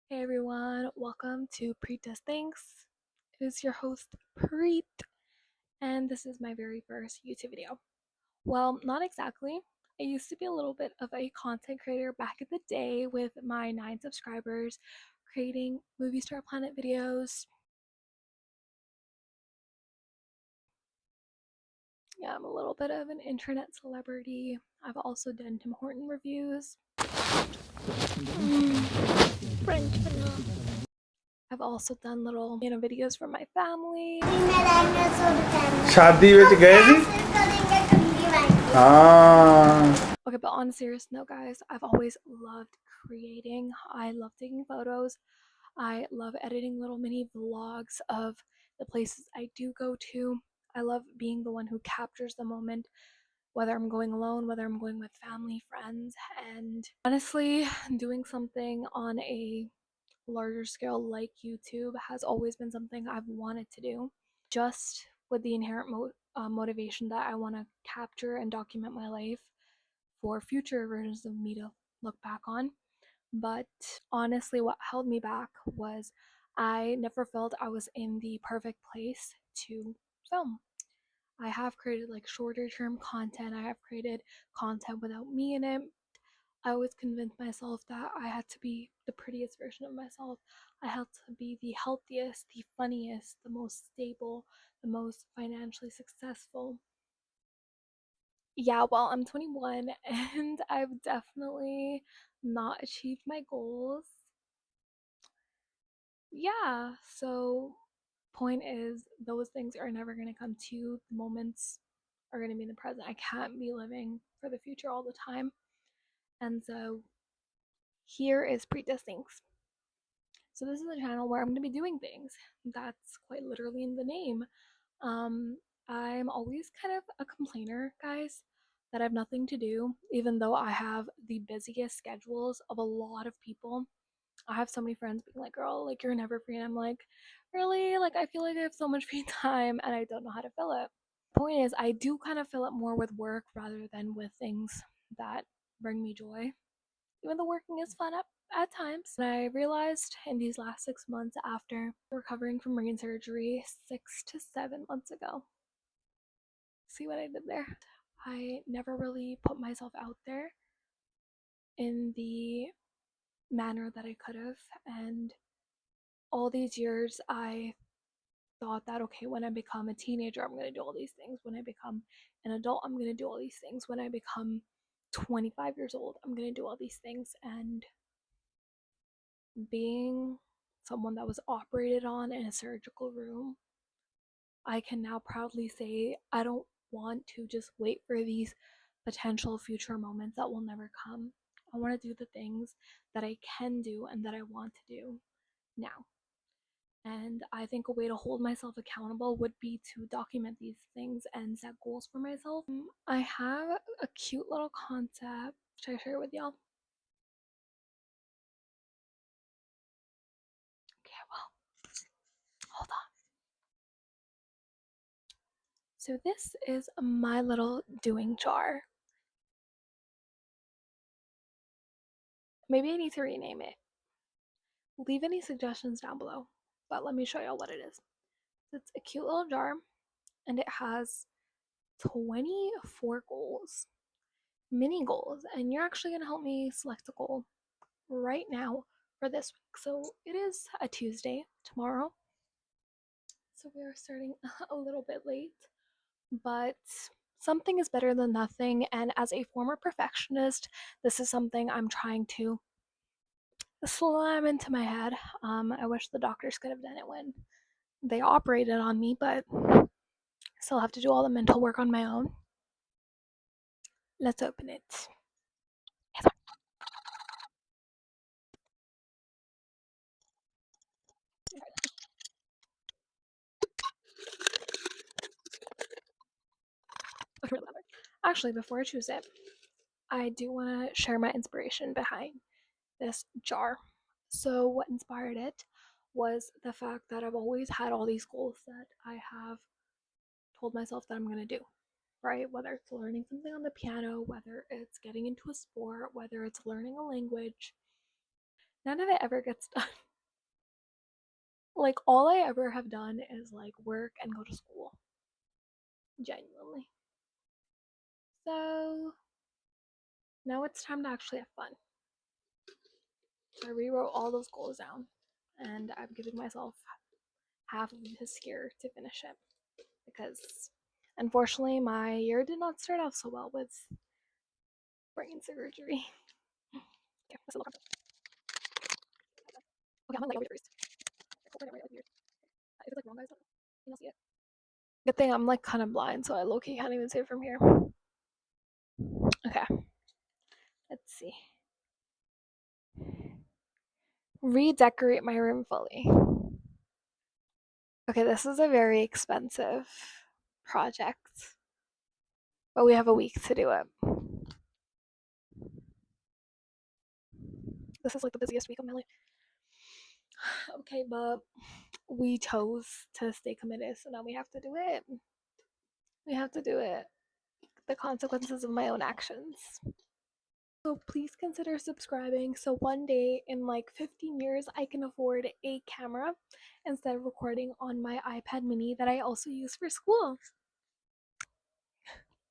Hey everyone, welcome to Preet Does Things. It is your host Preet, and this is my very first YouTube video. Well, not exactly. I used to be a little bit of a content creator back in the day with my 9 subscribers, creating Movie Star Planet videos. Yeah, I'm a little bit of an internet celebrity. I've also done Tim Horton reviews. French vanilla. I've also done little videos for my family. शादी ਵਿੱਚ ਗਏ ਸੀ ਹਾਂ Okay, but on a serious note, guys, I've always loved creating. I love taking photos. I love editing little mini vlogs of the places I do go to. I love being the one who captures the moment, whether I'm going alone, whether I'm going with family, friends, and honestly, doing something on a larger scale like YouTube has always been something I've wanted to do, just with the inherent motivation that I want to capture and document my life for future versions of me to look back on. But honestly, what held me back was I never felt I was in the perfect place to film. I have created like shorter term content, I have created content without me in it. I always convinced myself that I had to be the prettiest version of myself. I had to be the healthiest, the funniest, the most stable, the most financially successful. Yeah, well, I'm 21 and I've definitely not achieved my goals. Yeah, so point is those things are never going to come to you. The moments are going to be in the present. I can't be living for the future all the time. And so here is Preet Does Things. So this is a channel where I'm going to be doing things. That's quite literally in the name. Um, I'm always kind of a complainer, guys, that I have nothing to do, even though I have the busiest schedules of a lot of people. I have so many friends being like, girl, like you're never free. And I'm like, really? Like, I feel like I have so much free time and I don't know how to fill it. Point is, I do kind of fill it more with work rather than with things that bring me joy. Even though working is fun at times. And I realized in these last 6 months after recovering from brain surgery 6 to 7 months ago. See what I did there? I never really put myself out there in the manner that I could have. And all these years, I thought that, okay, when I become a teenager, I'm going to do all these things. When I become an adult, I'm going to do all these things. When I become 25 years old, I'm going to do all these things. And being someone that was operated on in a surgical room, I can now proudly say I don't want to just wait for these potential future moments that will never come. I want to do the things that I can do and that I want to do now. And I think a way to hold myself accountable would be to document these things and set goals for myself. I have a cute little concept. Should I share it with y'all? Okay, well, hold on. So this is my little doing jar. Maybe I need to rename it. Leave any suggestions down below, but let me show y'all what it is. It's a cute little jar and it has 24 goals, mini goals, and you're actually going to help me select a goal right now for this week. So it is a Tuesday tomorrow, so we are starting a little bit late, but something is better than nothing. And as a former perfectionist, this is something I'm trying to slam into my head. I wish the doctors could have done it when they operated on me, but I still have to do all the mental work on my own. Let's open it. Actually, before I choose it, I do want to share my inspiration behind this jar. So, what inspired it was the fact that I've always had all these goals that I have told myself that I'm going to do, right? Whether it's learning something on the piano, whether it's getting into a sport, whether it's learning a language. none of it ever gets done. Like, all I ever have done is like work and go to school. Genuinely. So now it's time to actually have fun. So I rewrote all those goals down and I'm giving myself half of this year to finish it because unfortunately my year did not start off so well with brain surgery. Okay, this is okay, I'm gonna like over first. Hopefully I don't write like weird. If it's like wrong, guys, you'll see it. Good thing I'm like kind of blind, so I low-key can't even see it from here. Okay, let's see. Redecorate my room fully. Okay, this is a very expensive project, but we have a week to do it. This is like the busiest week of my life. Okay, but we chose to stay committed, so now we have to do it. We have to do it. The consequences of my own actions. So please consider subscribing so one day in like 15 years I can afford a camera instead of recording on my iPad mini that I also use for school.